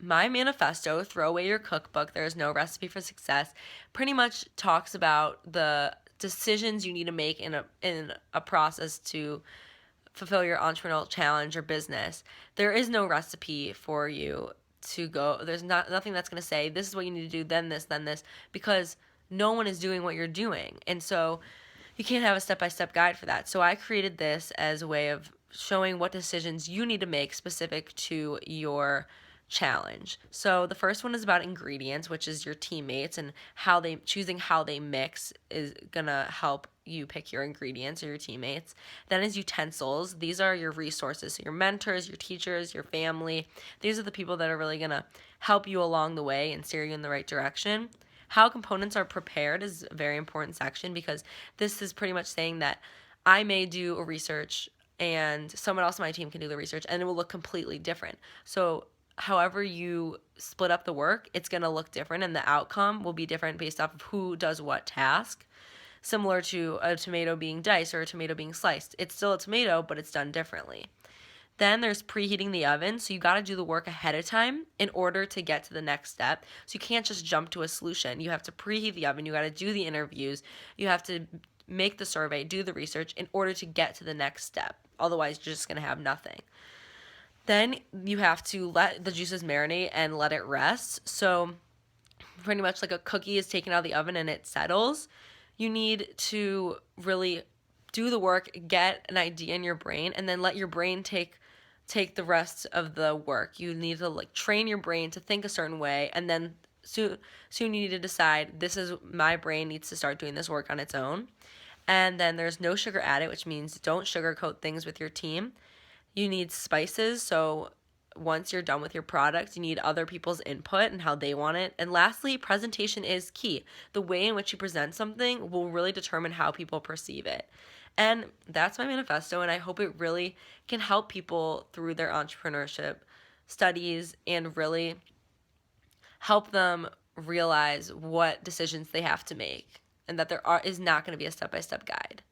my manifesto, Throw Away Your Cookbook, There Is No Recipe for Success, pretty much talks about the decisions you need to make in a process to fulfill your entrepreneurial challenge or business. There is no recipe for you to go. There's nothing that's going to say this is what you need to do, then this, because no one is doing what you're doing. And so you can't have a step-by-step guide for that. So I created this as a way of showing what decisions you need to make specific to your challenge. So the first one is about ingredients, which is your teammates, and choosing how they mix is gonna help you pick your ingredients or your teammates. Then is utensils. These are your resources, so your mentors, your teachers, your family. These are the people that are really gonna help you along the way and steer you in the right direction. How components are prepared is a very important section, because this is pretty much saying that I may do a research and someone else on my team can do the research and it will look completely different. So however you split up the work, it's going to look different, and the outcome will be different based off of who does what task. Similar to a tomato being diced or a tomato being sliced. It's still a tomato, but it's done differently. Then there's preheating the oven. So you got to do the work ahead of time in order to get to the next step. So you can't just jump to a solution. You have to preheat the oven. You got to do the interviews. You have to make the survey, do the research in order to get to the next step. Otherwise, you're just going to have nothing. Then you have to let the juices marinate and let it rest. So pretty much like a cookie is taken out of the oven and it settles. You need to really do the work, get an idea in your brain, and then let your brain take the rest of the work. You need to like train your brain to think a certain way, and then soon you need to decide, this is my brain needs to start doing this work on its own. And then there's no sugar added, which means don't sugarcoat things with your team. You need spices, so once you're done with your product, you need other people's input and how they want it. And lastly, presentation is key. The way in which you present something will really determine how people perceive it. And that's my manifesto, and I hope it really can help people through their entrepreneurship studies and really help them realize what decisions they have to make, and that is not going to be a step-by-step guide.